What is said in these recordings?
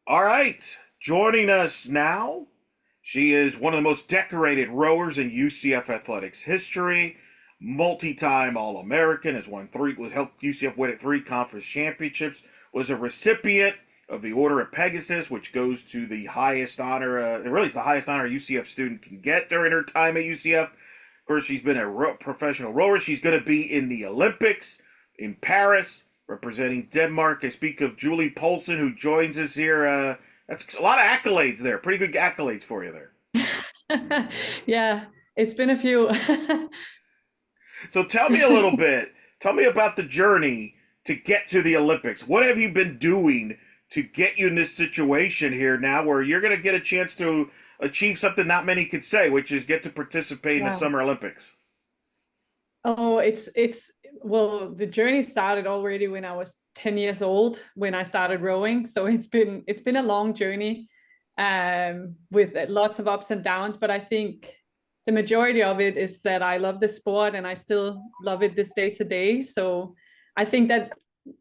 All right, joining us now, she is one of the most decorated rowers in UCF athletics history. Multi-time All-American, has won three, helped UCF win at three conference championships. Was a recipient of the Order of Pegasus, which goes to the highest honor. Really, it's the highest honor a UCF student can get during her time at UCF. Of course, she's been a professional rower. She's going to be in the Olympics in Paris, representing Denmark. I speak of Julie Poulsen, who joins us here. That's a lot of accolades there. Pretty good accolades for you there. Yeah, it's been a few. So tell me a little bit. Tell me about the journey to get to the Olympics. What have you been doing to get you in this situation here now where you're going to get a chance to achieve something not many could say, which is get to participate in the Wow. Summer Olympics? Oh, it's well, the journey started already when I was 10 years old when I started rowing. So it's been a long journey with lots of ups and downs, but I think the majority of it is that I love the sport and I still love it this day to day. So I think that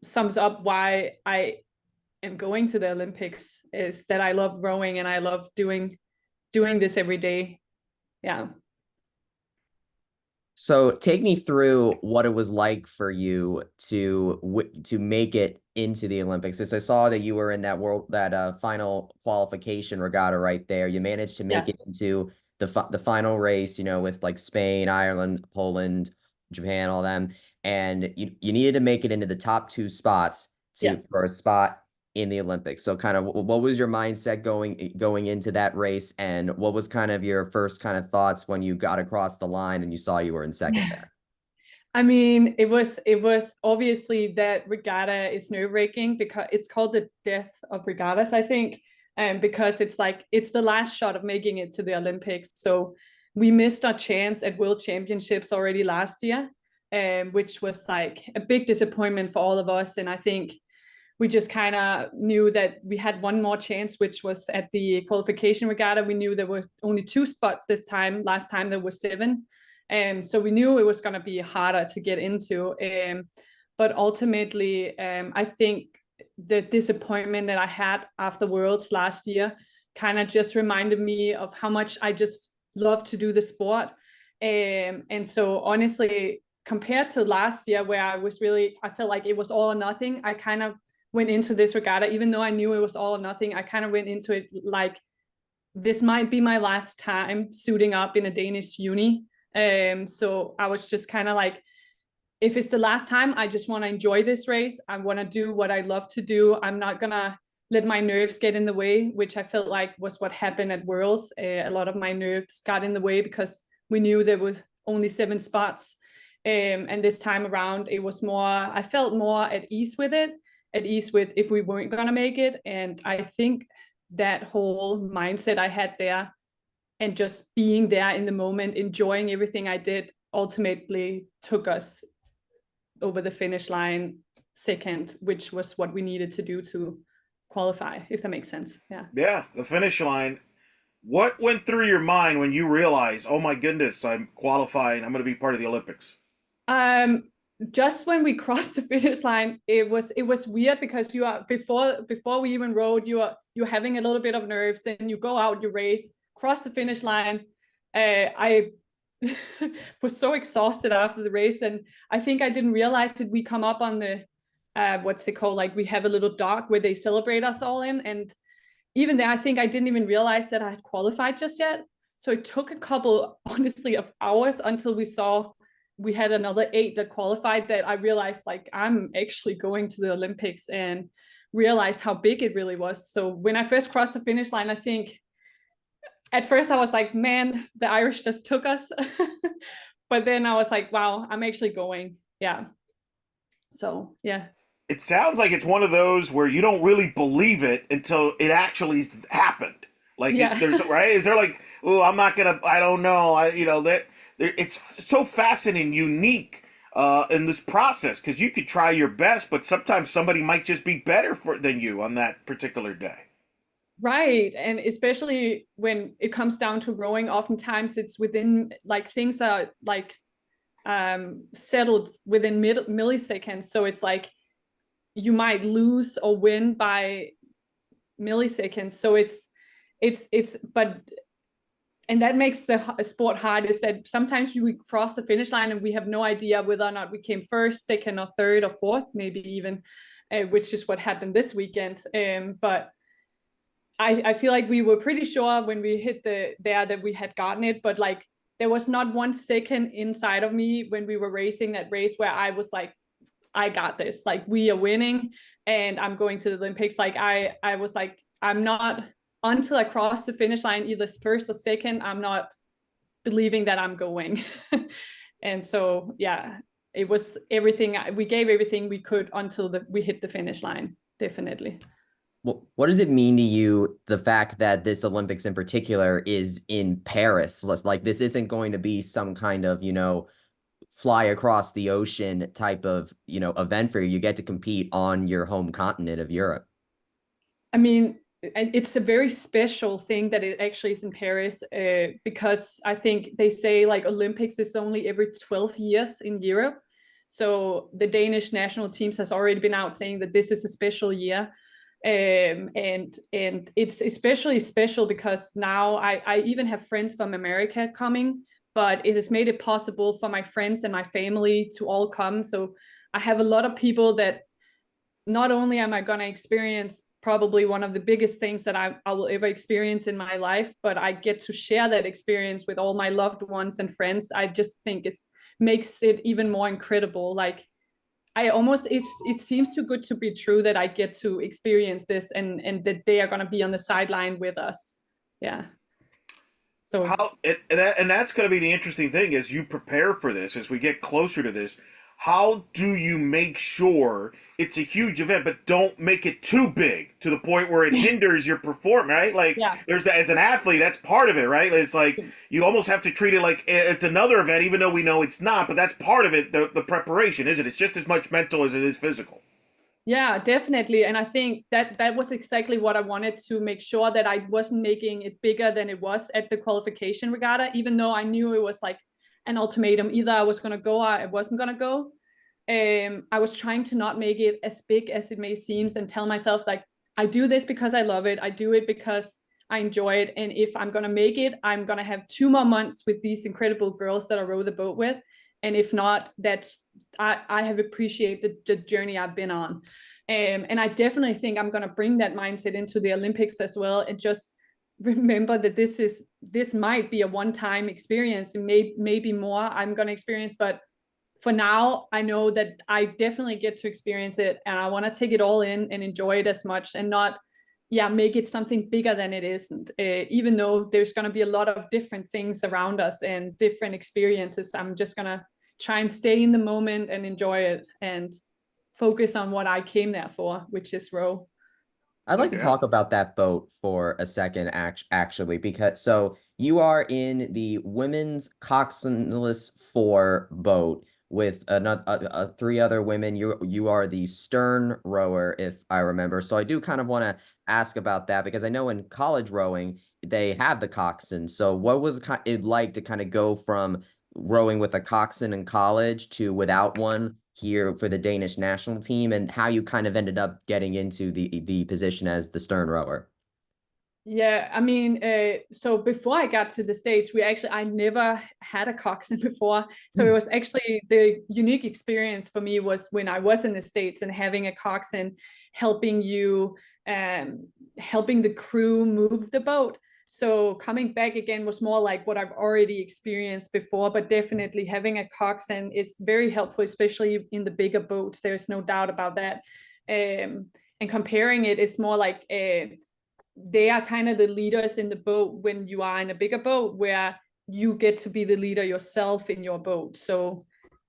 sums up why I am going to the Olympics is that I love rowing and I love doing this every day. Yeah. So take me through what it was like for you to make it into the Olympics. As I saw that you were in that final qualification regatta right there. You managed to make Yeah. it into the final race, with like Spain, Ireland, Poland, Japan, all them, and you needed to make it into the top two spots Yeah. for a spot in the Olympics. So kind of what was your mindset going into that race, and what was kind of your first kind of thoughts when you got across the line and you saw you were in second there? I mean, it was obviously that regatta is nerve-wracking because it's called the death of regattas, I think, because it's like it's the last shot of making it to the Olympics. So we missed our chance at World Championships already last year, which was like a big disappointment for all of us. And I think we just kind of knew that we had one more chance, which was at the qualification regatta. We knew there were only two spots this time. Last time there were seven. So we knew it was going to be harder to get into. But ultimately, I think the disappointment that I had after Worlds last year kind of just reminded me of how much I just love to do the sport. And so honestly, compared to last year where I felt like it was all or nothing, I kind of went into this regatta, even though I knew it was all or nothing, I kind of went into it like this might be my last time suiting up in a Danish uni. So I was just kind of like, if it's the last time, I just want to enjoy this race. I want to do what I love to do. I'm not gonna let my nerves get in the way, which I felt like was what happened at Worlds. A lot of my nerves got in the way because we knew there were only seven spots. And this time around, it was more, I felt more at ease with it, at ease with if we weren't gonna make it. And I think that whole mindset I had there and just being there in the moment, enjoying everything I did, ultimately took us over the finish line second, which was what we needed to do to qualify, if that makes sense. Yeah. Yeah, the finish line. What went through your mind when you realized, oh my goodness, I'm qualifying, I'm going to be part of the Olympics? Um, just when we crossed the finish line, it was weird because you are before we even rode, you're having a little bit of nerves. Then you go out, you race, cross the finish line. I was so exhausted after the race, and I think I didn't realize that we come up on the what's it called? Like we have a little dock where they celebrate us all in, and even there, I think I didn't even realize that I had qualified just yet. So it took a couple, honestly, of hours until we saw we had another eight that qualified that I realized like I'm actually going to the Olympics and realized how big it really was. So when I first crossed the finish line, I think at first I was like, man, the Irish just took us. But then I was like, wow, I'm actually going. Yeah. So yeah. It sounds like it's one of those where you don't really believe it until it actually happened. Like Yeah. there's right? Is there like, oh, I'm not gonna, I don't know, that it's so fascinating, unique in this process because you could try your best, but sometimes somebody might just be better than you on that particular day. Right. And especially when it comes down to rowing, oftentimes it's within like things are like settled within milliseconds. So it's like you might lose or win by milliseconds. So but and that makes the sport hard, is that sometimes we cross the finish line and we have no idea whether or not we came first, second, or third, or fourth, maybe even, which is what happened this weekend. But I feel like we were pretty sure when we hit there that we had gotten it, but like there was not 1 second inside of me when we were racing that race where I was like, I got this, like we are winning and I'm going to the Olympics. Like I was like, I'm not, until I cross the finish line, either first or second, I'm not believing that I'm going. And so, yeah, it was everything. We gave everything we could until we hit the finish line, definitely. Well, what does it mean to you, the fact that this Olympics in particular is in Paris? Like this isn't going to be some kind of, fly across the ocean type of, event for you. You get to compete on your home continent of Europe. I mean, it's a very special thing that it actually is in Paris, because I think they say like Olympics is only every 12 years in Europe. So the Danish national teams has already been out saying that this is a special year. And it's especially special because now I even have friends from America coming, but it has made it possible for my friends and my family to all come. So I have a lot of people that not only am I going to experience probably one of the biggest things that I will ever experience in my life, but I get to share that experience with all my loved ones and friends. I just think makes it even more incredible. Like it seems too good to be true that I get to experience this and that they are going to be on the sideline with us. Yeah. So and that's going to be the interesting thing as you prepare for this, as we get closer to this. How do you make sure it's a huge event, but don't make it too big to the point where it hinders your performance, right? Like there's that, as an athlete, that's part of it, right? It's like you almost have to treat it like it's another event, even though we know it's not, but that's part of it, the preparation, isn't it? It's just as much mental as it is physical. Yeah, definitely. And I think that was exactly what I wanted, to make sure that I wasn't making it bigger than it was at the qualification regatta, even though I knew it was like an ultimatum. Either I was going to go or I wasn't going to go. I was trying to not make it as big as it may seem and tell myself like, I do this because I love it. I do it because I enjoy it. And if I'm going to make it, I'm going to have 2 more months with these incredible girls that I row the boat with. And if not, I have appreciated the journey I've been on. And I definitely think I'm going to bring that mindset into the Olympics as well. And just remember that this might be a one-time experience, and maybe more I'm going to experience. But for now, I know that I definitely get to experience it, and I want to take it all in and enjoy it as much, and not make it something bigger than it isn't. Even though there's going to be a lot of different things around us and different experiences, I'm just going to try and stay in the moment and enjoy it and focus on what I came there for, which is row. I'd like to talk about that boat for a second, actually, because so you are in the women's coxswainless 4 boat with another 3 other women. You are the stern rower, if I remember. So I do kind of want to ask about that, because I know in college rowing they have the coxswain. So what was it like to kind of go from rowing with a coxswain in college to without one here for the Danish national team, and how you kind of ended up getting into the position as the stern rower? Yeah, I mean, so before I got to the States, I never had a coxswain before. So it was actually the unique experience for me was when I was in the States and having a coxswain helping helping the crew move the boat. So coming back again was more like what I've already experienced before, but definitely having a coxswain is very helpful, especially in the bigger boats. There's no doubt about that. And comparing it, it's more like they are kind of the leaders in the boat when you are in a bigger boat, where you get to be the leader yourself in your boat. So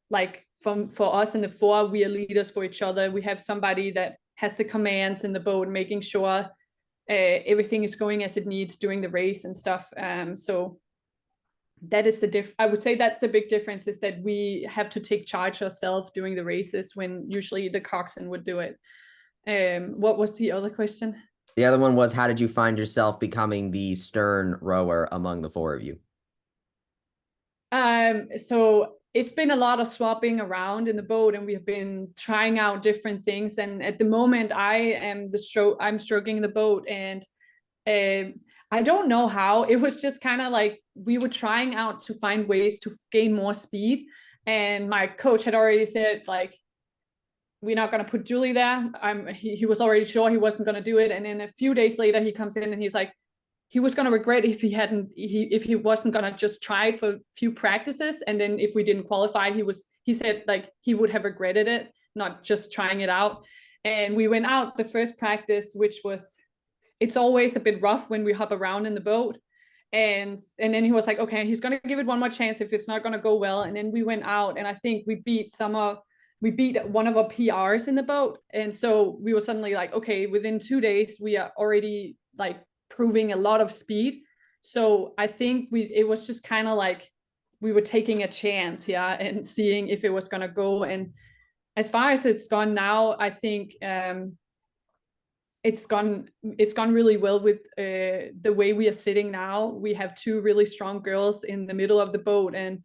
like for us in the 4, we are leaders for each other. We have somebody that has the commands in the boat, making sure everything is going as it needs during the race and stuff. So that is I would say that's the big difference, is that we have to take charge ourselves during the races when usually the coxswain would do it. What was the other question? The other one was, how did you find yourself becoming the stern rower among the 4 of you? So it's been a lot of swapping around in the boat, and we have been trying out different things. And at the moment, I'm stroking the boat, and I don't know how. It was just kind of like we were trying out to find ways to gain more speed. And my coach had already said, like, we're not going to put Julie there. He was already sure he wasn't going to do it. And then a few days later, he comes in and he's like, he was going to regret if he wasn't going to just try it for a few practices. And then if we didn't qualify, he said like he would have regretted it, not just trying it out. And we went out the first practice, it's always a bit rough when we hop around in the boat. And then he was like, okay, he's going to give it one more chance if it's not going to go well. And then we went out, and I think we beat one of our PRs in the boat. And so we were suddenly like, okay, within 2 days, we are already like proving a lot of speed. So I think it was just kind of like we were taking a chance here and seeing if it was going to go. And as far as it's gone now, I think it's gone really well with the way we are sitting now. We have two really strong girls in the middle of the boat, and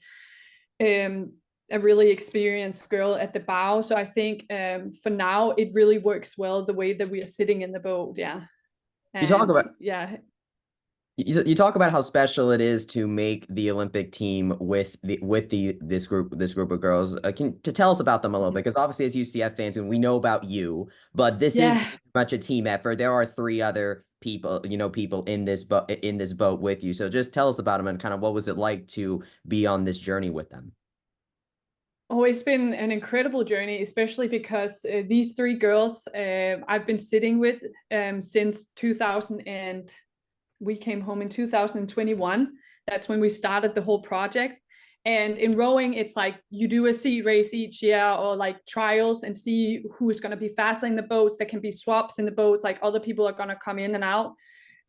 a really experienced girl at the bow. So I think for now it really works well the way that we are sitting in the boat. Yeah. You talk about yeah. You talk about how special it is to make the Olympic team with this group of girls. To tell us about them a little bit, because obviously as UCF fans, we know about you, but this is much a team effort. There are 3 other people, people in this boat with you. So just tell us about them and kind of what was it like to be on this journey with them. Oh, it's been an incredible journey, especially because these 3 girls I've been sitting with since 2000, and we came home in 2021. That's when we started the whole project. And in rowing, it's like you do a seat race each year, or like trials, and see who's going to be faster in the boats. There can be swaps in the boats, like other people are going to come in and out.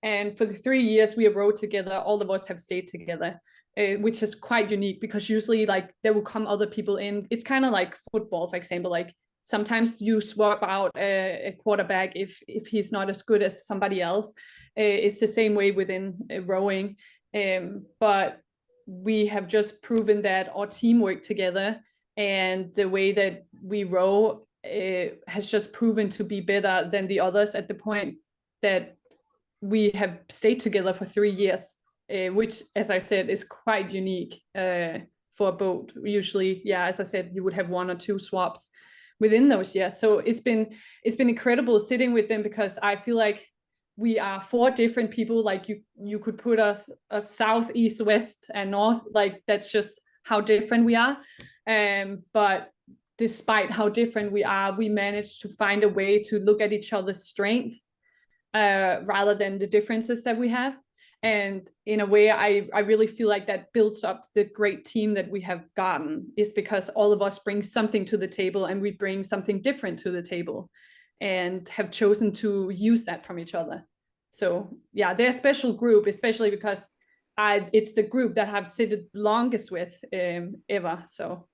And for the 3 years we have rowed together, all of us have stayed together. Which is quite unique, because usually like there will come other people in. It's kind of like football, for example. Like sometimes you swap out a quarterback if he's not as good as somebody else. It's the same way within rowing. But we have just proven that our teamwork together and the way that we row has just proven to be better than the others, at the point that we have stayed together for 3 years. Which, as I said, is quite unique for a boat. Usually, yeah, as I said, you would have 1 or 2 swaps within those years. So it's been incredible sitting with them, because I feel like we are 4 different people. Like you could put a south, east, west, and north. Like that's just how different we are. But despite how different we are, we managed to find a way to look at each other's strength rather than the differences that we have. And in a way, I really feel like that builds up the great team that we have gotten, is because all of us bring something to the table, and we bring something different to the table, and have chosen to use that from each other. So yeah, they're a special group, especially because it's the group that I've sitted longest with ever. So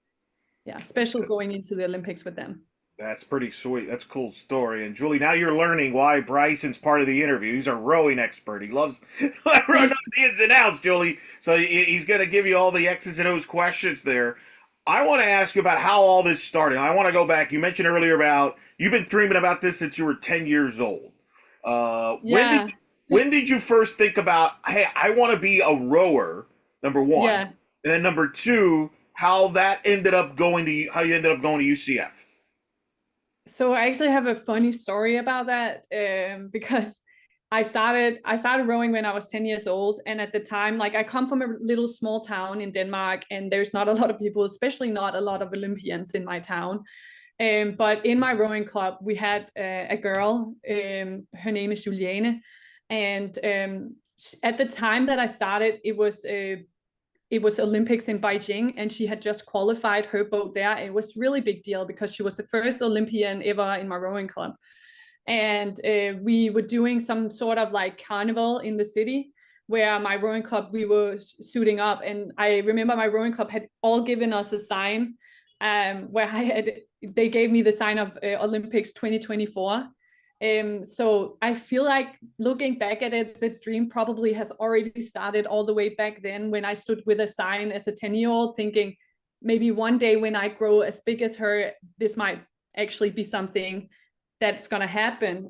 yeah, special going into the Olympics with them. That's pretty sweet. That's a cool story. And Julie, now you're learning why Bryson's part of the interview. He's a rowing expert. He loves the ins and outs, Julie. So he's going to give you all the X's and O's questions there. I want to ask you about how all this started. I want to go back. You mentioned earlier about you've been dreaming about this since you were 10 years old. When did you first think about, hey, I want to be a rower, number 1, and then number 2, how you ended up going to UCF? So I actually have a funny story about that, because I started rowing when I was 10 years old. And at the time, like I come from a little small town in Denmark, and there's not a lot of people, especially not a lot of Olympians in my town. But in my rowing club, we had a girl, her name is Juliane. And at the time that I started, it was Olympics in Beijing, and she had just qualified her boat there. It was really big deal because she was the first Olympian ever in my rowing club. And we were doing some sort of like carnival in the city where my rowing club, we were suiting up. And I remember my rowing club had all given us a sign where they gave me the sign of Olympics 2024. So I feel like looking back at it, the dream probably has already started all the way back then, when I stood with a sign as a 10-year-old thinking, maybe one day when I grow as big as her, this might actually be something that's going to happen.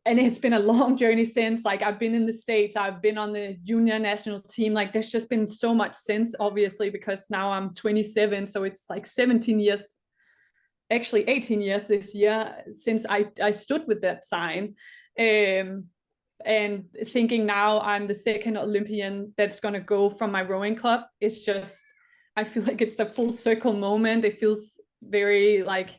And it's been a long journey since. Like, I've been in the States, I've been on the junior national team. Like, there's just been so much since, obviously, because now I'm 27. So it's like 17 years, actually 18 years this year since I stood with that sign. And thinking now I'm the second Olympian that's going to go from my rowing club, it's just, I feel like it's the full circle moment. It feels very like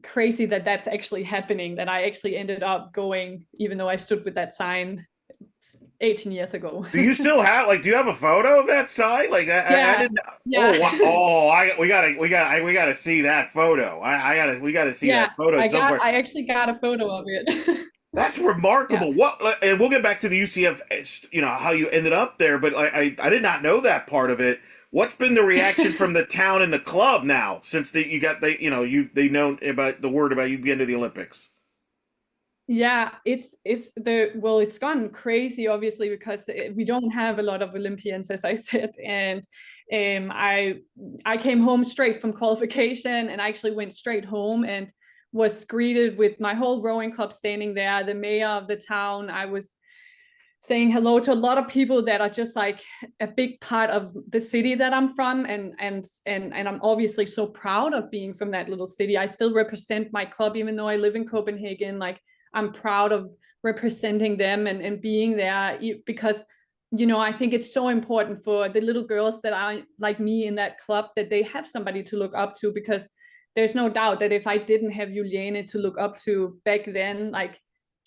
crazy that that's actually happening, that I actually ended up going, even though I stood with that sign 18 years ago. Do you still have, like, do you have a photo of that sign? Like, Yeah. I didn't. Yeah. We gotta see that photo. We gotta see Yeah, that photo somewhere. I actually got a photo of it. That's remarkable. Yeah. What? And we'll get back to the UCF, how you ended up there, but I did not know that part of it. What's been the reaction from the town and the club now since they know about the word about you being to the Olympics? Yeah, it's gone crazy, obviously, because we don't have a lot of Olympians, as I said, and I came home straight from qualification, and I actually went straight home and was greeted with my whole rowing club standing there, the mayor of the town. I was saying hello to a lot of people that are just like a big part of the city that I'm from, and I'm obviously so proud of being from that little city. I still represent my club, even though I live in Copenhagen. Like, I'm proud of representing them and being there, because I think it's so important for the little girls that are like me in that club, that they have somebody to look up to, because there's no doubt that if I didn't have Juliane to look up to back then, like,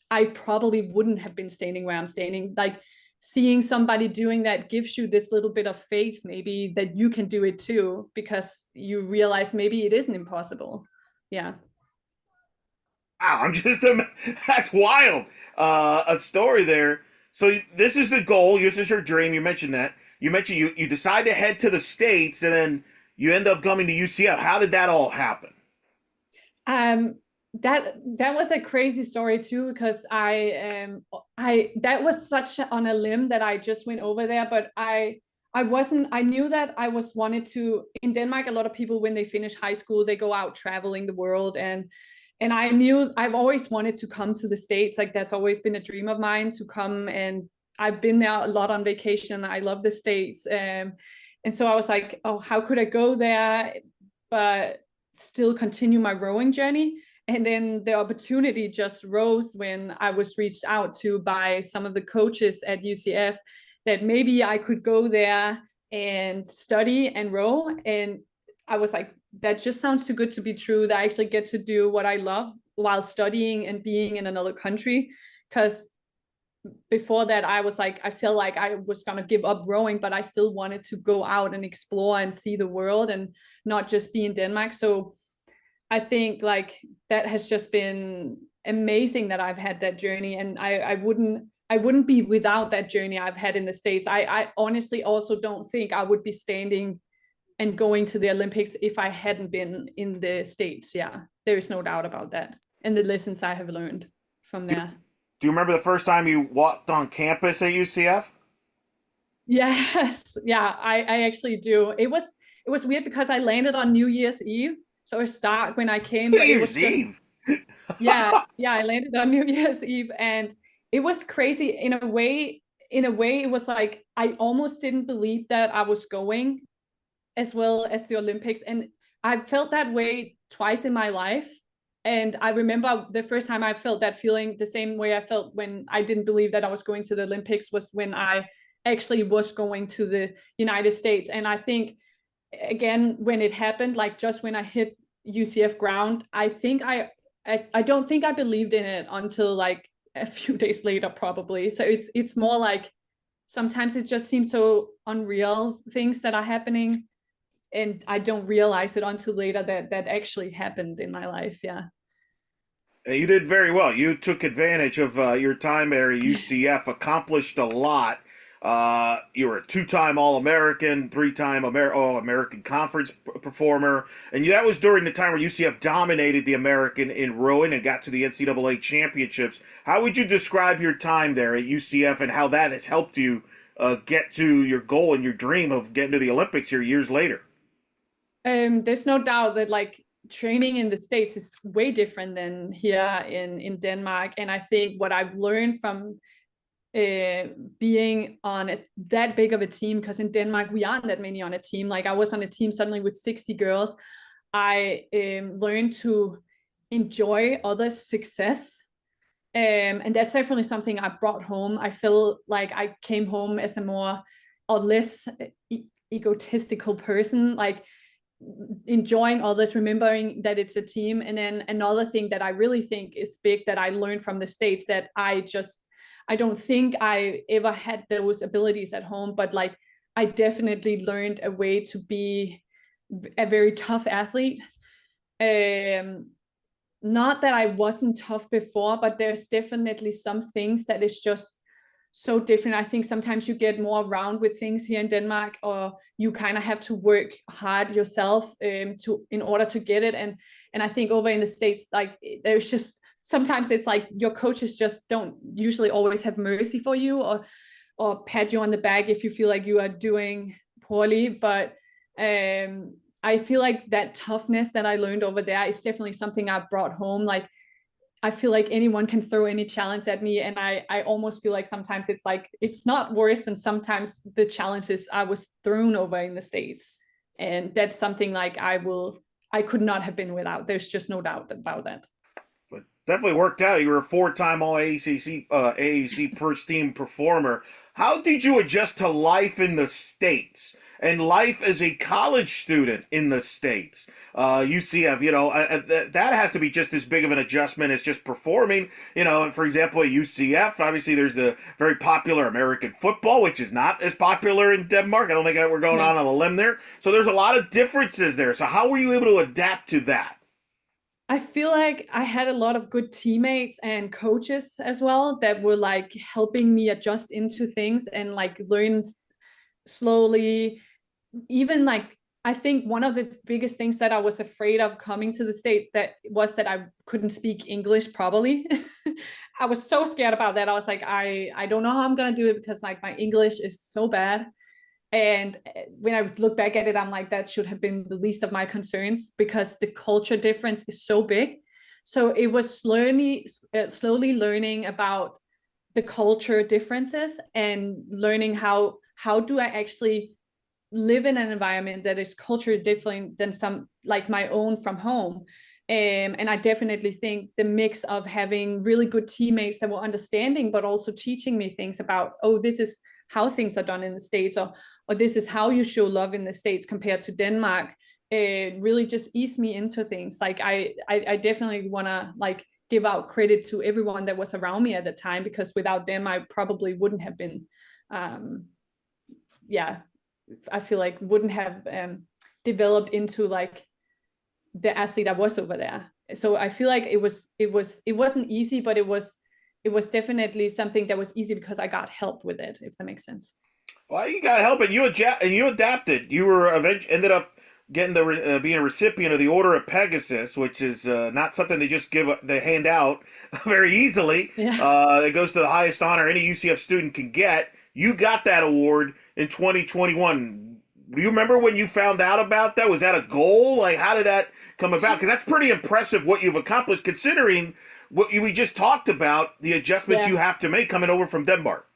I probably wouldn't have been standing where I'm standing. Like, seeing somebody doing that gives you this little bit of faith, maybe, that you can do it too, because you realize maybe it isn't impossible. Yeah. Wow, that's wild. A story there. So this is the goal. This is your dream. You mentioned that. You mentioned you decide to head to the States, and then you end up coming to UCF. How did that all happen? That was a crazy story too, because I that was such on a limb that I just went over there, but I knew that I was wanted to, in Denmark, a lot of people, when they finish high school, they go out traveling the world, and I knew I've always wanted to come to the States. Like, that's always been a dream of mine to come, and I've been there a lot on vacation. I love the States. And so I was like, oh, how could I go there but still continue my rowing journey? And then the opportunity just rose when I was reached out to by some of the coaches at UCF, that maybe I could go there and study and row. And I was like, that just sounds too good to be true, that I actually get to do what I love while studying and being in another country. Because before that, I was like, I felt like I was going to give up rowing, but I still wanted to go out and explore and see the world and not just be in Denmark. So I think, like, that has just been amazing that I've had that journey, and I wouldn't be without that journey I've had in the States. I honestly also don't think I would be standing and going to the Olympics if I hadn't been in the States. Yeah, there is no doubt about that. And the lessons I have learned from there. Do you remember the first time you walked on campus at UCF? Yes, yeah, I actually do. It was weird because I landed on New Year's Eve. So it was dark when I came. New Year's Eve. Yeah, I landed on New Year's Eve, and it was crazy in a way. In a way, it was like I almost didn't believe that I was going as well as the Olympics, and I felt that way twice in my life. And I remember the first time I felt that feeling, the same way I felt when I didn't believe that I was going to the Olympics, was when I actually was going to the United States. And I think, again, when it happened, like just when I hit UCF ground, I don't think I believed in it until like a few days later, probably. So it's more like sometimes it just seems so unreal, things that are happening, and I don't realize it until later that actually happened in my life. Yeah. You did very well. You took advantage of your time there at UCF, accomplished a lot. You were a two-time All-American, three-time All-American Conference performer, and that was during the time where UCF dominated the American in rowing and got to the NCAA championships. How would you describe your time there at UCF and how that has helped you get to your goal and your dream of getting to the Olympics here years later? There's no doubt that like training in the States is way different than here in Denmark. And I think what I've learned from being on that big of a team, because in Denmark we aren't that many on a team. Like I was on a team suddenly with 60 girls. I learned to enjoy others' success. And that's definitely something I brought home. I feel like I came home as a more or less egotistical person, like enjoying others, remembering that it's a team. And then another thing that I really think is big that I learned from the States that I don't think I ever had those abilities at home, but like I definitely learned a way to be a very tough athlete. Not that I wasn't tough before, but there's definitely some things that is just so different. I think sometimes you get more around with things here in Denmark, or you kind of have to work hard yourself in order to get it. And I think over in the States, like there's just sometimes it's like your coaches just don't usually always have mercy for you or pat you on the back if you feel like you are doing poorly. But I feel like that toughness that I learned over there is definitely something I brought home. Like I feel like anyone can throw any challenge at me, and I almost feel like sometimes it's like it's not worse than sometimes the challenges I was thrown over in the States. And that's something like I could not have been without. There's just no doubt about that. But definitely worked out. You were a four-time All AAC first team performer. How did you adjust to life in the States and life as a college student in the States? UCF, that has to be just as big of an adjustment as just performing. For example, at UCF, obviously there's a very popular American football, which is not as popular in Denmark. I don't think that we're going on a limb there. So there's a lot of differences there. So how were you able to adapt to that? I feel like I had a lot of good teammates and coaches as well that were like helping me adjust into things and like learn slowly. Even like I think one of the biggest things that I was afraid of coming to the state that I couldn't speak English properly. I was so scared about that. I was like, I don't know how I'm gonna do it because like my English is so bad. And when I look back at it, I'm like, that should have been the least of my concerns because the culture difference is so big. So it was slowly learning about the culture differences and learning how do I actually live in an environment that is culturally different than some like my own from home. And I definitely think the mix of having really good teammates that were understanding, but also teaching me things about, oh, this is how things are done in the States, or this is how you show love in the States compared to Denmark. It really just eased me into things. Like I definitely want to like give out credit to everyone that was around me at the time, because without them, I probably wouldn't have been, I feel like wouldn't have developed into like the athlete I was over there. So I feel like it wasn't easy, but it was definitely something that was easy because I got help with it, if that makes sense. Well, you got help, and you adapted. You were ended up getting being a recipient of the Order of Pegasus, which is not something they just they hand out very easily. Yeah. It goes to the highest honor any UCF student can get. You got that award in 2021. Do you remember when you found out about that? Was that a goal? Like, how did that come about? Because that's pretty impressive what you've accomplished, considering what we just talked about, the adjustments you have to make coming over from Denmark.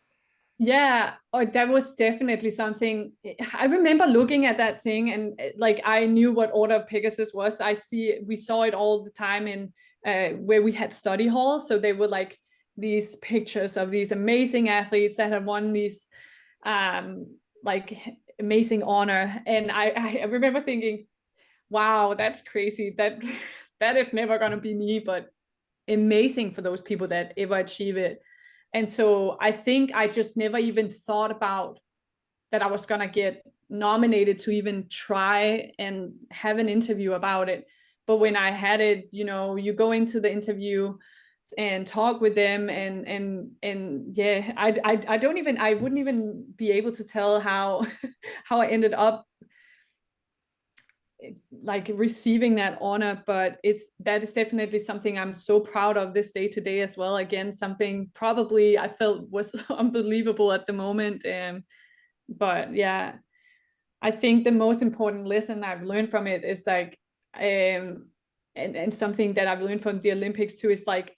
Yeah, that was definitely something. I remember looking at that thing and like I knew what Order of Pegasus was. We saw it all the time in where we had study halls. So they were like these pictures of these amazing athletes that have won these like amazing honor. And I remember thinking, wow, that's crazy. That is never gonna be me, but amazing for those people that ever achieve it. And so I think I just never even thought about that I was gonna get nominated to even try and have an interview about it. But when I had it, you go into the interview and talk with them and yeah, I wouldn't even be able to tell how how I ended up like receiving that honor, but that is definitely something I'm so proud of this day to day as well. Again, something probably I felt was unbelievable at the moment. But yeah, I think the most important lesson I've learned from it is like, and something that I've learned from the Olympics too is like,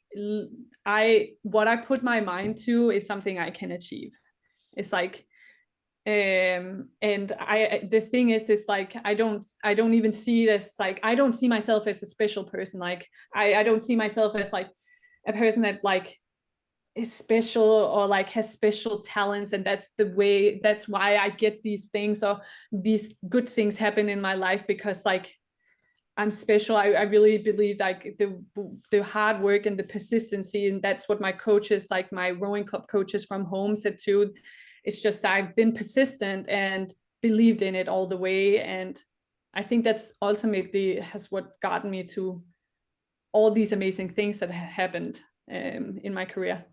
what I put my mind to is something I can achieve. It's like, and the thing is like, I don't even see it as like, I don't see myself as a special person. Like I don't see myself as like a person that like is special or like has special talents, and that's why I get these things or these good things happen in my life, because like I'm special. I really believe like the hard work and the persistency, and that's what my coaches, like my rowing club coaches from home, said too. It's just that I've been persistent and believed in it all the way, and I think that's ultimately has what gotten me to all these amazing things that have happened in my career.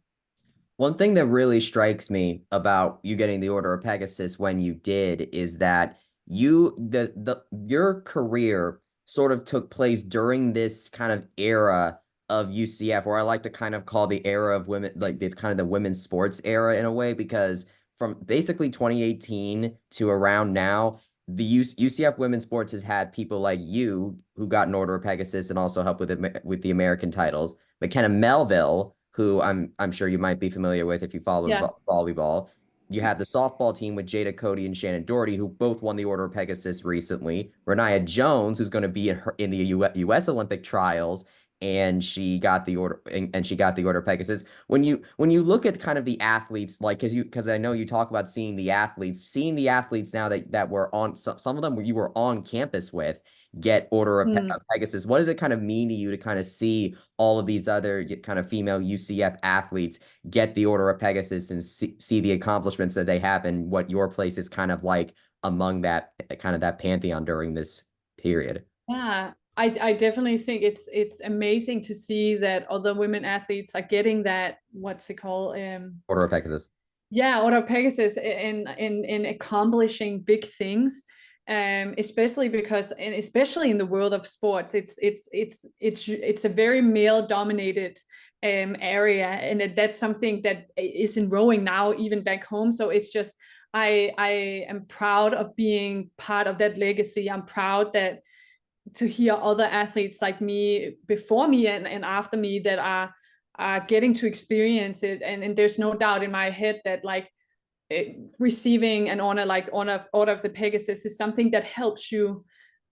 One thing that really strikes me about you getting the Order of Pegasus when you did is that your career sort of took place during this kind of era of UCF, or I like to kind of call the era of women, like it's kind of the women's sports era in a way, because from basically 2018 to around now, the UCF women's sports has had people like you who got an Order of Pegasus and also helped with the American titles. McKenna Melville, who I'm sure you might be familiar with if you follow volleyball. You have the softball team with Jada Cody and Shannon Doherty, who both won the Order of Pegasus recently. Renaya Jones, who's going to be in the U.S. Olympic trials, and she got the order of Pegasus. When you look at kind of the athletes, like because I know you talk about seeing the athletes now that were on, some of them you were on campus with, get Order of Pegasus. What does it kind of mean to you to kind of see all of these other kind of female UCF athletes get the Order of Pegasus and see the accomplishments that they have, and what your place is kind of like among that kind of that pantheon during this period? Yeah, I definitely think it's amazing to see that other women athletes are getting that, what's it called? Order of Pegasus. Yeah, Order of Pegasus in accomplishing big things. Especially because, and especially in the world of sports, it's a very male dominated area, and that's something that is in rowing now, even back home. So it's just, I am proud of being part of that legacy. I'm proud that to hear other athletes like me, before me and after me, that are getting to experience it, and there's no doubt in my head that like receiving an honor like Order of the Pegasus is something that helps you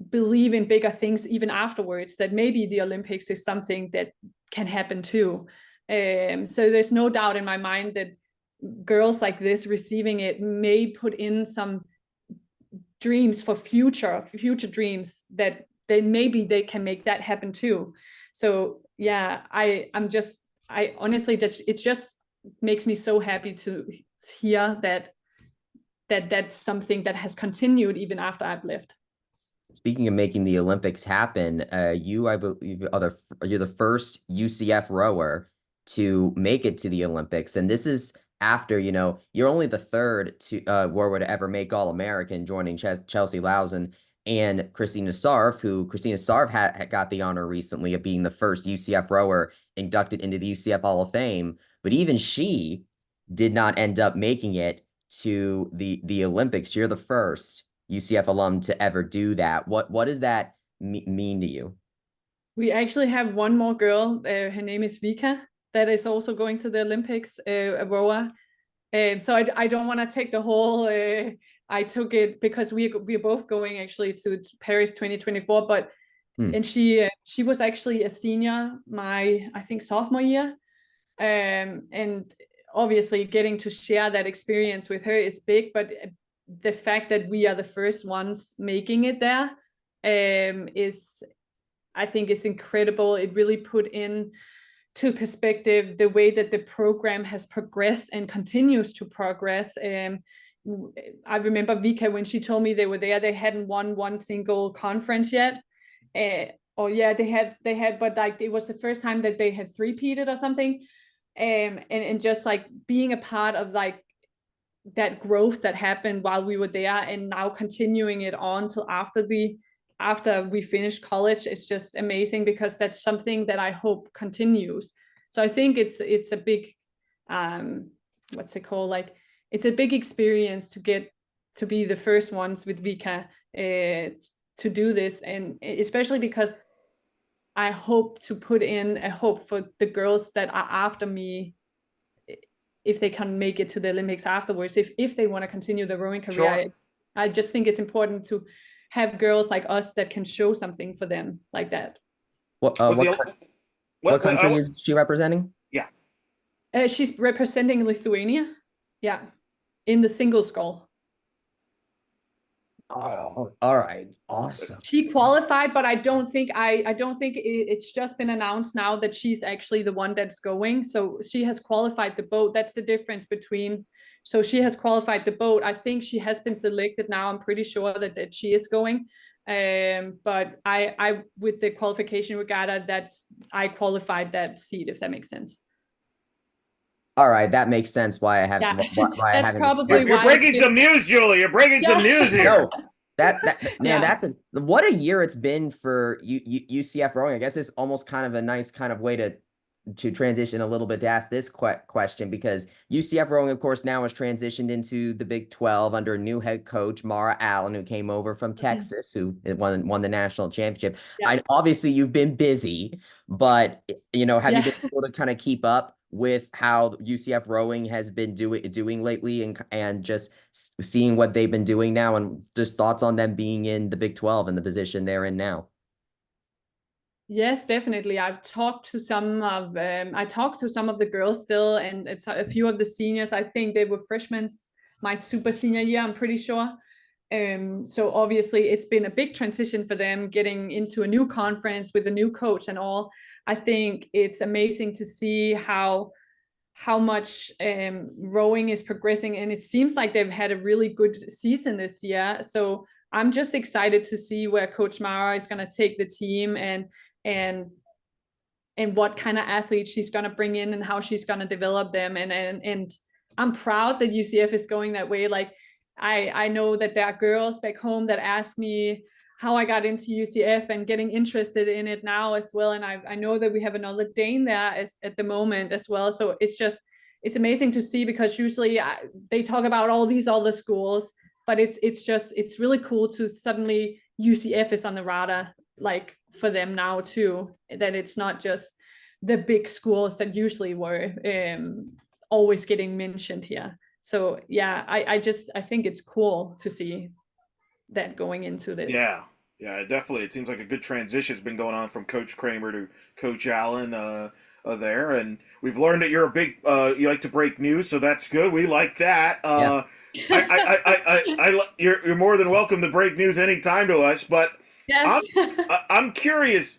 believe in bigger things even afterwards, that maybe the Olympics is something that can happen too. So there's no doubt in my mind that girls like this receiving it may put in some dreams for future dreams, that they can make that happen too. So yeah, I honestly, that it just makes me so happy to hear that that's something that has continued even after I've left. Speaking of making the Olympics happen, you, I believe, you're the first UCF rower to make it to the Olympics, and this is after, you're only the third rower to ever make All-American, joining Chelsea Lawson and Christina Sarf, who Christina Sarf had got the honor recently of being the first UCF rower inducted into the UCF Hall of Fame, but even she did not end up making it to the Olympics. You're the first UCF alum to ever do that. What does that mean to you? We actually have one more girl. Her name is Vika, that is also going to the Olympics, a rower. So I don't want to take the whole. I took it because we're both going actually to Paris 2024. But and she was actually a senior I think sophomore year, and obviously getting to share that experience with her is big. But the fact that we are the first ones making it there is, I think, is incredible. It really put in to perspective the way that the program has progressed and continues to progress. I remember Vika, when she told me they were there, they hadn't won one single conference yet. Or yeah, they had, but like it was the first time that they had three-peated or something. And just like being a part of like that growth that happened while we were there, and now continuing it on till after the after we finish college is just amazing, because that's something that I hope continues. So I think it's a big, what's it called? Like, it's a big experience to get to be the first ones with Vika to do this. And especially because I hope to put in a hope for the girls that are after me, if they can make it to the Olympics afterwards, if they want to continue their rowing career. Sure. I just think it's important to have girls like us that can show something for them like that. What What country is she representing? Yeah. She's representing Lithuania. Yeah. In the singles scull. Oh, all right. Awesome. She qualified, but I don't think it's just been announced now that she's actually the one that's going. So she has qualified the boat. That's the difference between. So she has qualified the boat. I think she has been selected now. I'm pretty sure that she is going. But I with the qualification regatta, I qualified that seat, if that makes sense. All right, that makes sense. Why I have Yeah, why I that's haven't. probably You're why breaking some news, Julie. You're breaking some news here. No, that man, Yeah. what a year it's been for UCF rowing. I guess it's almost kind of a nice kind of way to transition a little bit to ask this question, because UCF rowing, of course, now has transitioned into the Big 12 under a new head coach, Mara Allen, who came over from Texas, who won the national championship. Yeah. Obviously, you've been busy, but have you been able to kind of keep up with how UCF rowing has been doing lately, and just seeing what they've been doing now, and just thoughts on them being in the Big 12 and the position they're in now? Yes, definitely. I've talked to some of the girls still, and it's a few of the seniors. I think they were freshmen my super senior year, I'm pretty sure. So obviously it's been a big transition for them, getting into a new conference with a new coach and all. I think it's amazing to see how much rowing is progressing, and it seems like they've had a really good season this year. So I'm just excited to see where Coach Mara is going to take the team, and what kind of athletes she's going to bring in, and how she's going to develop them. And I'm proud that UCF is going that way. Like, I know that there are girls back home that ask me how I got into UCF and getting interested in it now as well. And I know that we have another Dane there at the moment as well. So it's amazing to see, because usually they talk about all these other schools, but it's really cool to suddenly UCF is on the radar, like, for them now too, that it's not just the big schools that usually were always getting mentioned here. So yeah, I think it's cool to see that going into this. Yeah, definitely. It seems like a good transition has been going on from Coach Kramer to Coach Allen there, and we've learned that you're a big you like to break news, so that's good. We like that. You're more than welcome to break news anytime to us, but yes. I'm curious.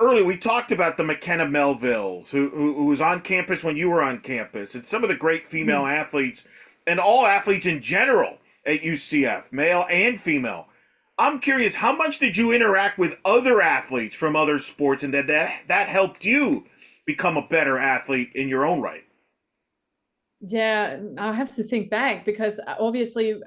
Earlier we talked about the McKenna Melvilles, who was on campus when you were on campus, and some of the great female athletes, and all athletes in general at UCF, male and female. I'm curious, how much did you interact with other athletes from other sports, and that helped you become a better athlete in your own right? Yeah, I have to think back, because obviously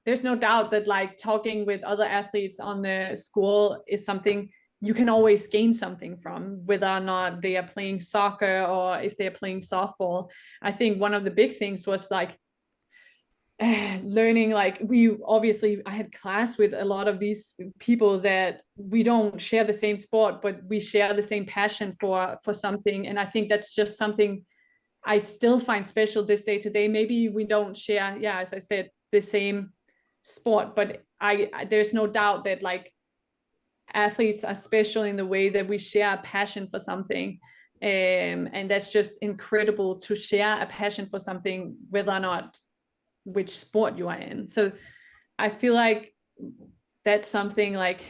there's no doubt that, like, talking with other athletes on the school is something you can always gain something from, whether or not they are playing soccer or if they're playing softball. I think one of the big things was, like, learning, like, I had class with a lot of these people that we don't share the same sport, but we share the same passion for something. And I think that's just something I still find special this day to day. Maybe we don't share, as I said, the same sport, but there's no doubt that, like, athletes are special in the way that we share a passion for something. And that's just incredible, to share a passion for something, whether or not which sport you are in. So I feel like that's something, like,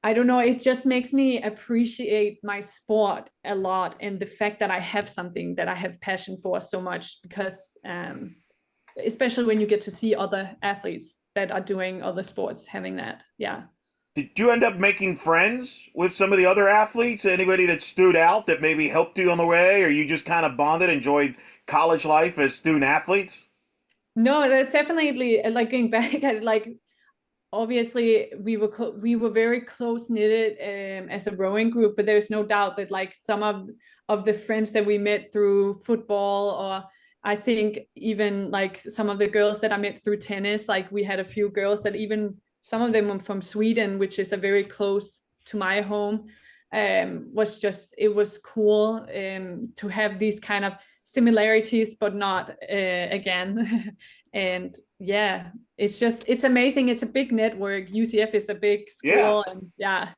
I don't know, it just makes me appreciate my sport a lot, and the fact that I have something that I have passion for so much, because especially when you get to see other athletes that are doing other sports having that. Yeah. Did you end up making friends with some of the other athletes? Anybody that stood out that maybe helped you on the way, or you just kind of bonded, enjoyed college life as student athletes? No, that's definitely, like, going back at, like, obviously we were very close knitted as a rowing group, but there's no doubt that like some of the friends that we met through football, or I think even like some of the girls that I met through tennis, like we had a few girls that even some of them were from Sweden, which is a very close to my home. It was cool to have these kind of similarities, but not again. And yeah, it's amazing. It's a big network. UCF is a big Yeah. school, and yeah.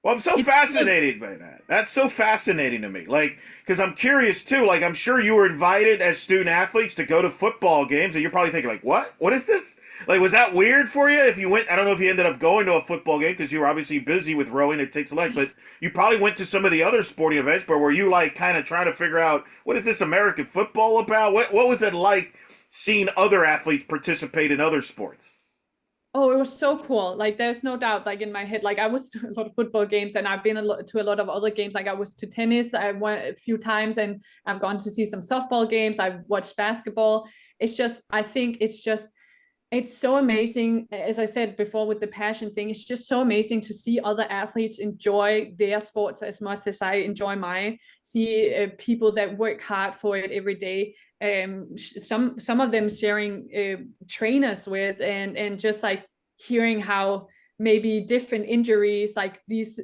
Well, I'm so fascinated by that. That's so fascinating to me. Like, because I'm curious too. Like, I'm sure you were invited as student athletes to go to football games, and you're probably thinking, like, what? What is this? Like, was that weird for you? If you went, I don't know if you ended up going to a football game because you were obviously busy with rowing. It takes a lot, but you probably went to some of the other sporting events. But were you like kind of trying to figure out what is this American football about? What was it like seeing other athletes participate in other sports? Oh, it was so cool. Like, there's no doubt, like in my head, like I was to a lot of football games, and I've been to a lot of other games. Like I was to tennis, I went a few times, and I've gone to see some softball games. I've watched basketball. I think it's so amazing. As I said before with the passion thing, it's just so amazing to see other athletes enjoy their sports as much as I enjoy mine. See people that work hard for it every day. Some of them sharing trainers with, and just like hearing how maybe different injuries, like these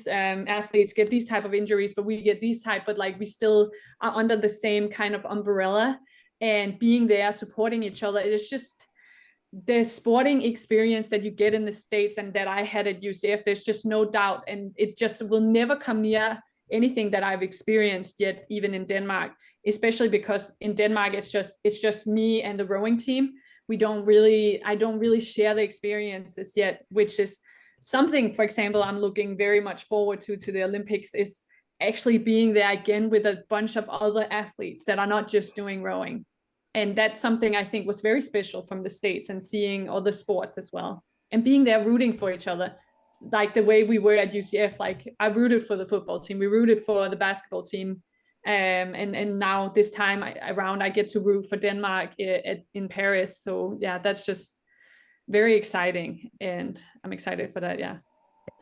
athletes get these type of injuries, but we get these type, but like we still are under the same kind of umbrella, and being there supporting each other. It's just the sporting experience that you get in the States and that I had at UCF, there's just no doubt. And it just will never come near anything that I've experienced yet, even in Denmark, especially because in Denmark, it's just me and the rowing team. I don't really share the experiences yet, which is something, for example, I'm looking very much forward to the Olympics, is actually being there again with a bunch of other athletes that are not just doing rowing. And that's something I think was very special from the States, and seeing other sports as well, and being there rooting for each other, like the way we were at UCF. Like I rooted for the football team, we rooted for the basketball team, and now this time around I get to root for Denmark in Paris. So yeah, that's just very exciting, and I'm excited for that. Yeah.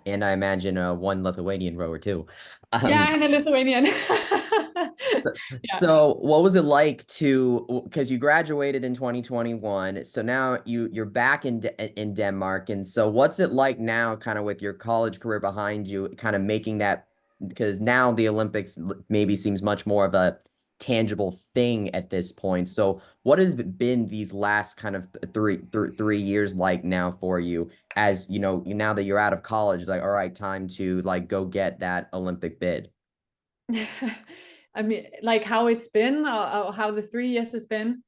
And I imagine one Lithuanian rower too. Yeah, I'm a Lithuanian. Yeah. So what was it like because you graduated in 2021, so now you're back in Denmark, and so what's it like now, kind of with your college career behind you, kind of making that, because now the Olympics maybe seems much more of a tangible thing at this point. So what has been these last kind of 3 years like now for you, as you know, now that you're out of college, like, all right, time to like go get that Olympic bid? I mean, like how it's been, or how the 3 years has been.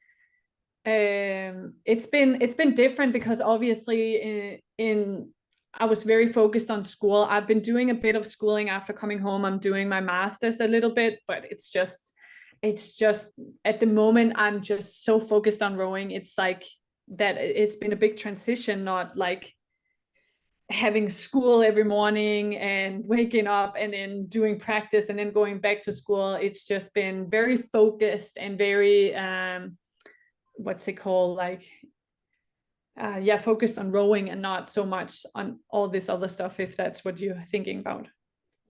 It's been different because obviously in I was very focused on school. I've been doing a bit of schooling after coming home. I'm doing my master's a little bit, but it's just at the moment I'm just so focused on rowing. It's like that it's been a big transition, not like having school every morning and waking up and then doing practice and then going back to school. It's just been very focused and very what's it called, like focused on rowing and not so much on all this other stuff, if that's what you're thinking about.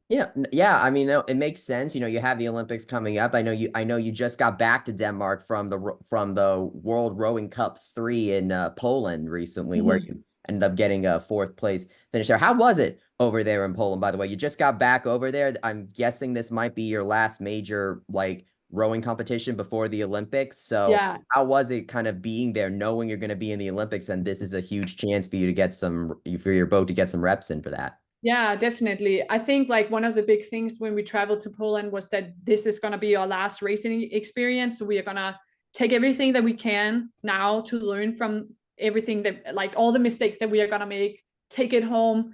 Yeah. I mean, it makes sense. You know, you have the Olympics coming up. I know you just got back to Denmark from the World Rowing Cup 3 in Poland recently, where you ended up getting a fourth place finish there. How was it over there in Poland, by the way? You just got back over there. I'm guessing this might be your last major like rowing competition before the Olympics. So Yeah. how was it kind of being there, knowing you're going to be in the Olympics, and this is a huge chance for you to get for your boat to get some reps in for that? Yeah, definitely. I think like one of the big things when we traveled to Poland was that this is going to be our last racing experience. So we are going to take everything that we can now to learn from everything, that like all the mistakes that we are going to make, take it home,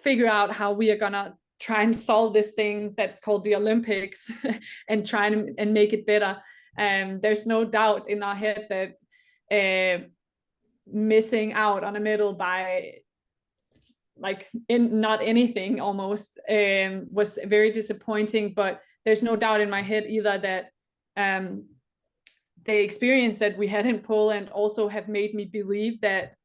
figure out how we are going to try and solve this thing that's called the Olympics and try and make it better. There's no doubt in our head that missing out on a medal by like in not anything almost was very disappointing. But there's no doubt in my head either that the experience that we had in Poland also have made me believe that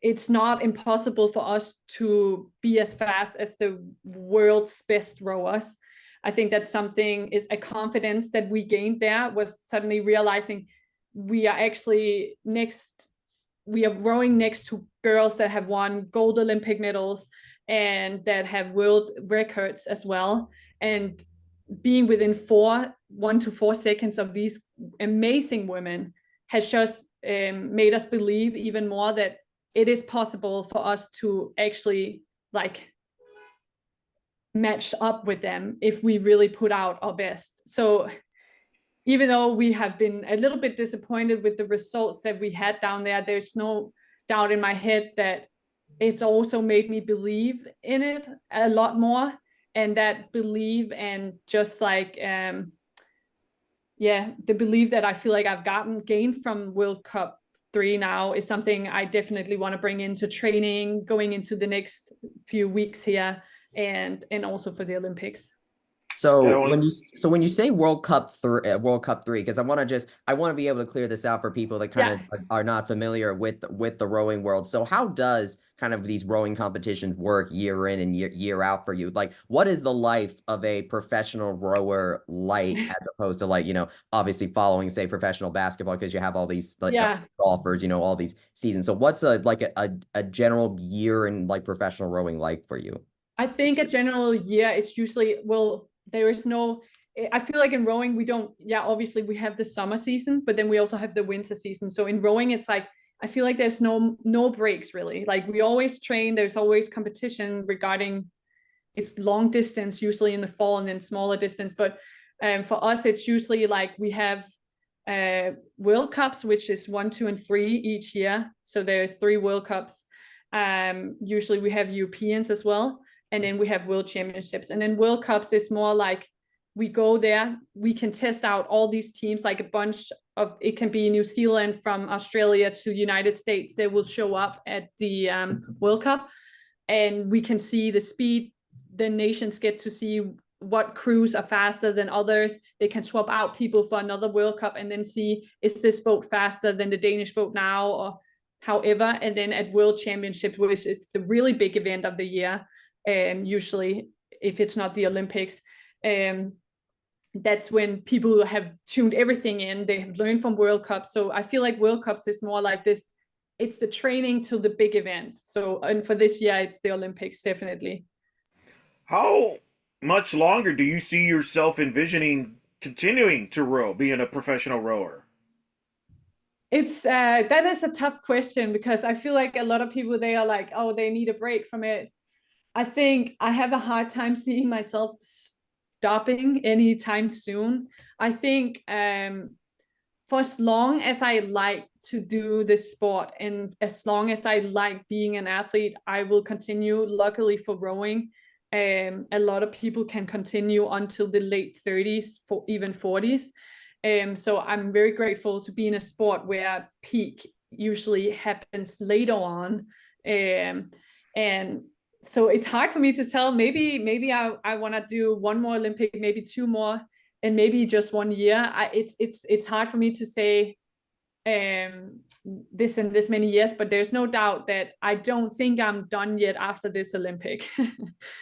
it's not impossible for us to be as fast as the world's best rowers. I think that's something, is a confidence that we gained there, was suddenly realizing we are actually we are rowing next to girls that have won gold Olympic medals and that have world records as well. And being within 1 to 4 seconds of these amazing women has just made us believe even more that it is possible for us to actually like match up with them if we really put out our best. So even though we have been a little bit disappointed with the results that we had down there, there's no doubt in my head that it's also made me believe in it a lot more. And that belief and just like, the belief that I feel like I've gained from World Cup 3 now is something I definitely want to bring into training going into the next few weeks here, and also for the Olympics. So when you say World Cup 3, because I want to be able to clear this out for people that kind of are not familiar with the rowing world. So how does kind of these rowing competitions work year in and year out for you? Like, what is the life of a professional rower like, as opposed to like, you know, obviously following, say, professional basketball, because you have all these like golfers, you know, all these seasons. So what's a general year in like professional rowing like for you? I think a general year is usually, there is no, I feel like in rowing, we don't, obviously we have the summer season, but then we also have the winter season. So in rowing, it's like, I feel like there's no breaks really. Like we always train, there's always competition regarding, it's long distance, usually in the fall, and then smaller distance. But for us, it's usually like we have World Cups, which is 1, 2, and 3 each year. So there's 3 World Cups. Usually we have Europeans as well. And then we have World Championships. And then World Cups is more like we go there, we can test out all these teams, like a bunch of, it can be New Zealand from Australia to United States. They will show up at the World Cup, and we can see the speed. The nations get to see what crews are faster than others. They can swap out people for another World Cup and then see, is this boat faster than the Danish boat now, or however. And then at World Championships, which is the really big event of the year, usually if it's not the Olympics, that's when people have tuned everything in. They have learned from World Cups. So I feel like World Cups is more like this, it's the training to the big event. So, and for this year, it's the Olympics, definitely. How much longer do you see yourself envisioning continuing to row, being a professional rower? It's that is a tough question, because I feel like a lot of people, they are like, oh, they need a break from it. I think I have a hard time seeing myself stopping anytime soon. I think for as long as I like to do this sport, and as long as I like being an athlete, I will continue. Luckily for rowing, a lot of people can continue until the late 30s, for even 40s. So I'm very grateful to be in a sport where peak usually happens later on. And so it's hard for me to tell. Maybe I want to do 1 more Olympic, maybe 2 more, and maybe just 1 year. It's hard for me to say this and this many years, but there's no doubt that I don't think I'm done yet after this Olympic.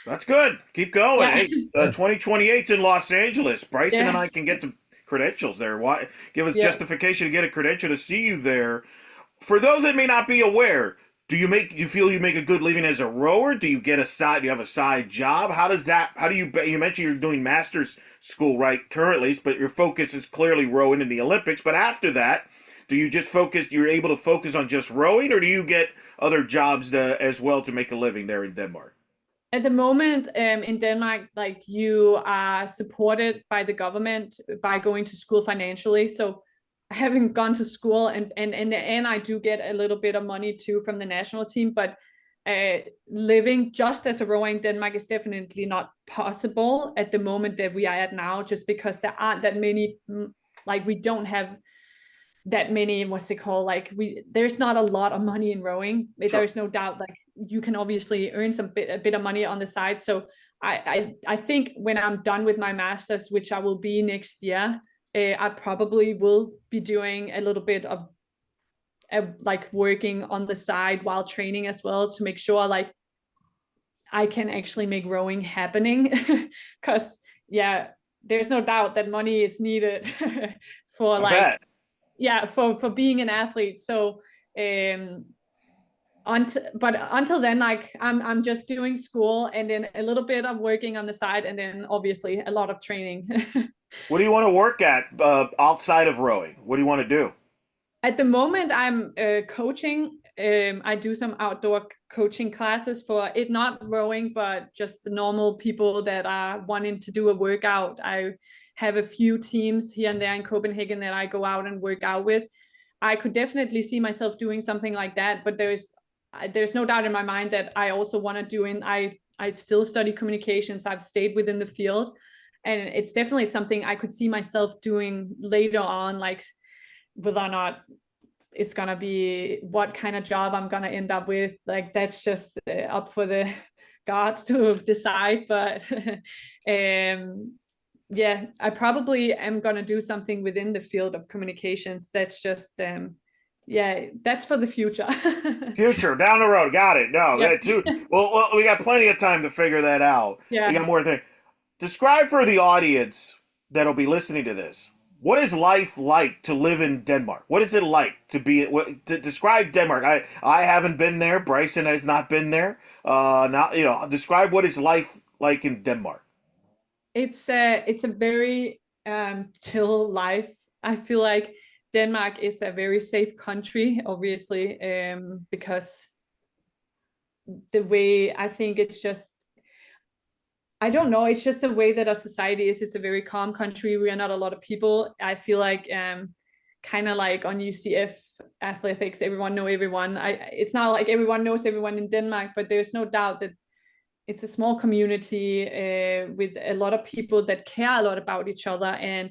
That's good. Keep going. Yeah. Hey, 2028's in Los Angeles. Bryson and I can get some credentials there. Why give us justification to get a credential to see you there? For those that may not be aware, do you feel you make a good living as a rower? Do you have a side job? How do you mentioned you're doing master's school right currently, but your focus is clearly rowing in the Olympics. But after that, do you just you're able to focus on just rowing, or do you get other jobs as well to make a living there in Denmark? At the moment, in Denmark, like, you are supported by the government by going to school financially. So I haven't gone to school, and I do get a little bit of money too from the national team, but living just as a rower in Denmark is definitely not possible at the moment that we are at now, just because there aren't that many, like, we don't have that many, what's it called, like, there's not a lot of money in rowing. Sure. There's no doubt, like, you can obviously earn a bit of money on the side. So I think when I'm done with my master's, which I will be next year, I probably will be doing a little bit of like working on the side while training as well to make sure like I can actually make rowing happening. Because yeah, there's no doubt that money is needed for I like bet. for being an athlete. So but until then, like I'm just doing school and then a little bit of working on the side, and then obviously a lot of training. What do you want to work at outside of rowing? What do you want to do? At the moment, I'm coaching. I do some outdoor coaching classes for it, not rowing, but just the normal people that are wanting to do a workout. I have a few teams here and there in Copenhagen that I go out and work out with. I could definitely see myself doing something like that, but there's no doubt in my mind that I also want to do in I still study communications. I've stayed within the field, and it's definitely something I could see myself doing later on, like whether or not it's gonna be what kind of job I'm gonna end up with, like that's just up for the gods to decide. But yeah, I probably am gonna do something within the field of communications. That's just yeah, that's for the future. Future down the road. Got it. No, Yep. well, we got plenty of time to figure that out. We Yeah. got more things. Describe for the audience that'll be listening to this. What is life like to live in Denmark? What is it like to be? To describe Denmark? I haven't been there. Bryson has not been there. Not describe what is life like in Denmark. It's a very chill life. I feel like Denmark is a very safe country, obviously, because the way I think it's just, I don't know, it's just the way that our society is. It's a very calm country. We are not a lot of people. I feel like kind of like on UCF athletics, everyone know everyone. It's not like everyone knows everyone in Denmark, but there's no doubt that it's a small community with a lot of people that care a lot about each other, and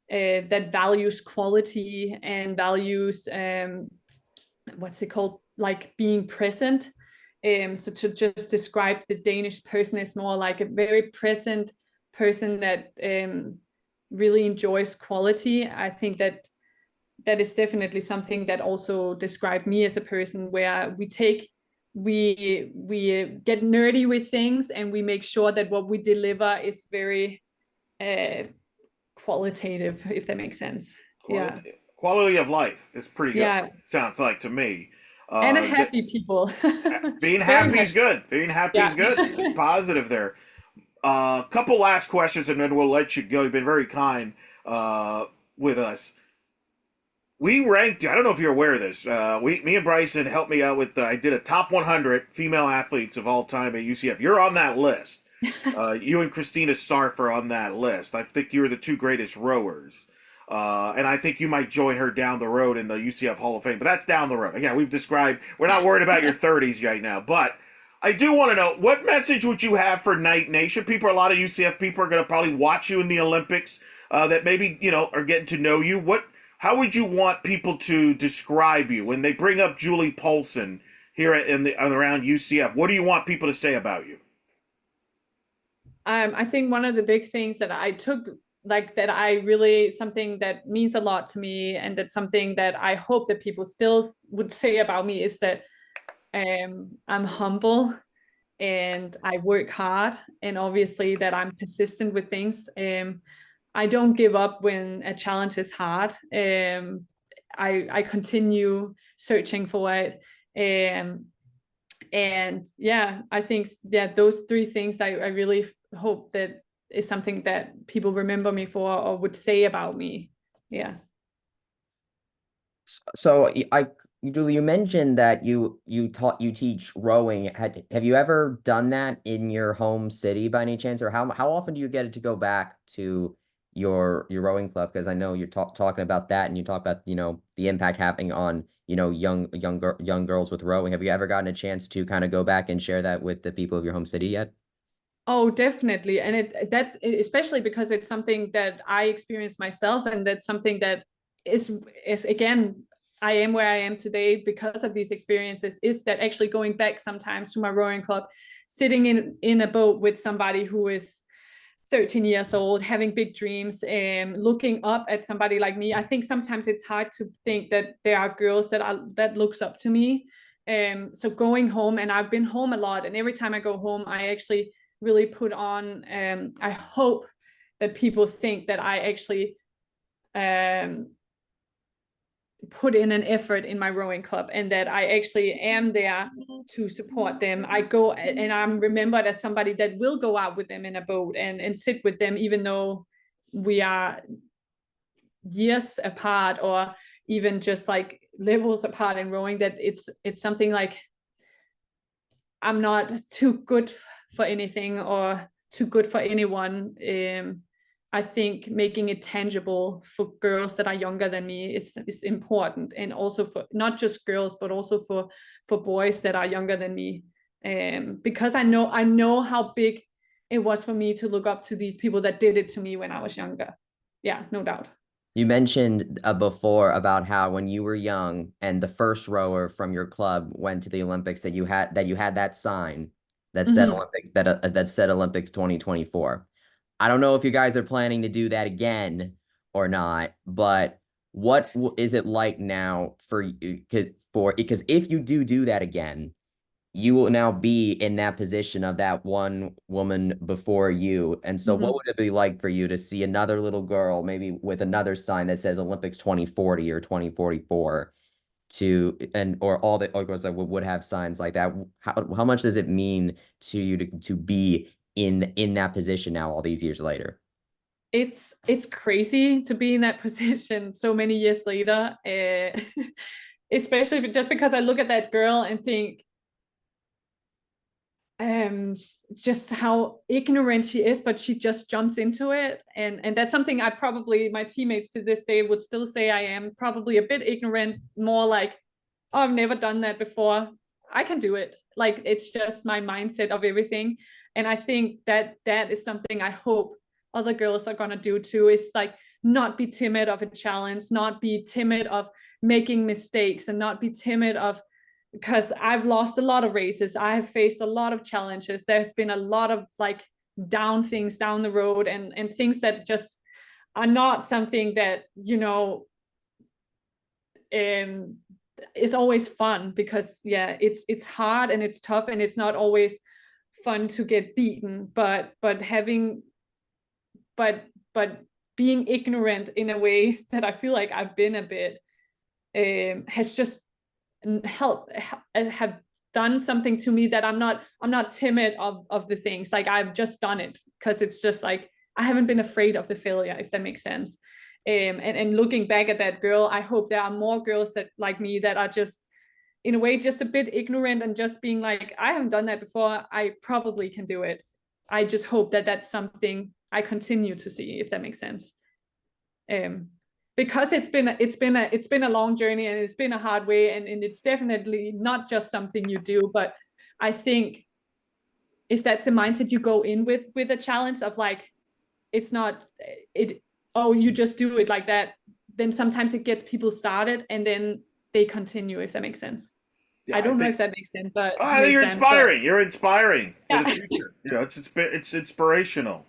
that values quality and values what's it called, like being present. So to just describe the Danish person is more like a very present person that really enjoys quality. I think that that is definitely something that also described me as a person, where we get nerdy with things, and we make sure that what we deliver is very qualitative, if that makes sense. Quality of life is pretty good. Yeah. Sounds like to me. And happy people. Being Very happy is good. Being happy is good. It's positive there. Couple last questions, and then we'll let you go. You've been very kind with us. We ranked. I don't know if you're aware of this. Me and Bryson helped me out with. I did a top 100 female athletes of all time at UCF. You're on that list. You and Christina Sarf are on that list. I think you're the two greatest rowers. And I think you might join her down the road in the UCF Hall of Fame. But that's down the road. Again, we've described, we're not worried about your 30s right now. But I do want to know, what message would you have for Knight Nation? A lot of UCF people are going to probably watch you in the Olympics that maybe, are getting to know you. How would you want people to describe you when they bring up Julie Poulsen here around UCF? What do you want people to say about you? I think one of the big things that I took, like that I really, something that means a lot to me, and that's something that I hope that people still would say about me, is that I'm humble and I work hard, and obviously that I'm persistent with things. I don't give up when a challenge is hard. I continue searching for it. And yeah, I think those three things I really hope that is something that people remember me for or would say about me. Yeah. So Julie, you mentioned that you teach rowing. Have you ever done that in your home city by any chance, or how often do you get to go back to your rowing club? Because I know you're talking about that, and you talk about the impact happening on young girls with rowing. Have you ever gotten a chance to kind of go back and share that with the people of your home city yet? Oh, definitely. And that especially because it's something that I experienced myself, and that's something that is again, I am where I am today because of these experiences, is that actually going back sometimes to my rowing club, sitting in a boat with somebody who is 13 years old, having big dreams, looking up at somebody like me. I think sometimes it's hard to think that there are girls that looks up to me. So going home, and I've been home a lot, and every time I go home, I actually really put on, I hope that people think that I actually put in an effort in my rowing club, and that I actually am there to support them. I go and I'm remembered as somebody that will go out with them in a boat and sit with them, even though we are years apart or even just like levels apart in rowing, that it's something like I'm not too good for anything or too good for anyone. I think making it tangible for girls that are younger than me is important, and also for not just girls, but also for boys that are younger than me. Because I know how big it was for me to look up to these people that did it to me when I was younger. Yeah, no doubt. You mentioned before about how when you were young and the first rower from your club went to the Olympics, that you had that sign that said Olympic that said Olympics 2024. I don't know if you guys are planning to do that again or not, but what is it like now for you? Because if you do that again, you will now be in that position of that one woman before you. And so what would it be like for you to see another little girl, maybe with another sign that says Olympics 2040 or 2044, or all the girls that would have signs like that? How much does it mean to you to be in that position now all these years later? It's crazy to be in that position so many years later, especially just because I look at that girl and think, just how ignorant she is, but she just jumps into it. And that's something my teammates to this day would still say I am probably a bit ignorant, more like, oh, I've never done that before, I can do it. Like, it's just my mindset of everything. And I think that is something I hope other girls are gonna do too, is like not be timid of a challenge, not be timid of making mistakes, and not be timid of, because I've lost a lot of races. I have faced a lot of challenges. There's been a lot of like down things down the road, and things that just are not something that, is always fun, because it's hard and it's tough, and it's not always fun to get beaten, but being ignorant in a way that I feel like I've been a bit, has just have done something to me, that I'm not timid of the things. Like, I've just done it because it's just like I haven't been afraid of the failure, if that makes sense. And looking back at that girl, I hope there are more girls that like me that are just in a way just a bit ignorant, and just being like, I haven't done that before, I probably can do it. I just hope that that's something I continue to see, if that makes sense. Because it's been a long journey, and it's been a hard way, and it's definitely not just something you do. But I think if that's the mindset you go in with a challenge of, like, it's not you just do it like that, then sometimes it gets people started and then they continue, if that makes sense. Yeah, I don't know if that makes sense, but I think you're inspiring. You're inspiring for the future. It's inspirational.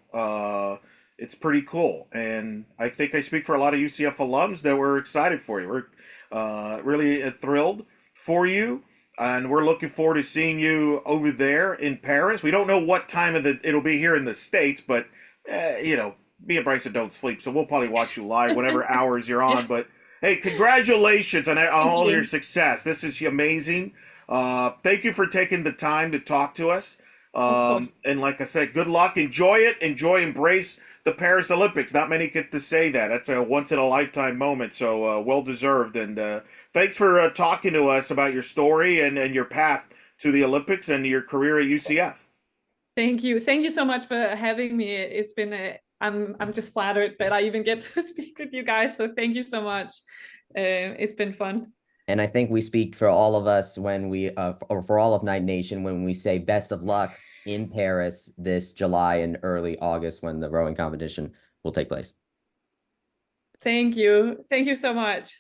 It's pretty cool, and I think I speak for a lot of UCF alums that we're excited for you. We're really thrilled for you, and we're looking forward to seeing you over there in Paris. We don't know what time it'll be here in the States, but me and Bryson don't sleep, so we'll probably watch you live whatever hours you're on. But hey, congratulations on all your success. This is amazing. Thank you for taking the time to talk to us. And like I said, good luck. Enjoy it. Embrace the Paris Olympics. Not many get to say that. That's a once-in-a-lifetime moment, so well-deserved. And thanks for talking to us about your story and your path to the Olympics and your career at UCF. Thank you. Thank you so much for having me. It's been I'm just flattered that I even get to speak with you guys. So thank you so much. It's been fun. And I think we speak for all of us when we, or for all of Knight Nation, when we say best of luck in Paris this July and early August, when the rowing competition will take place. Thank you. Thank you so much.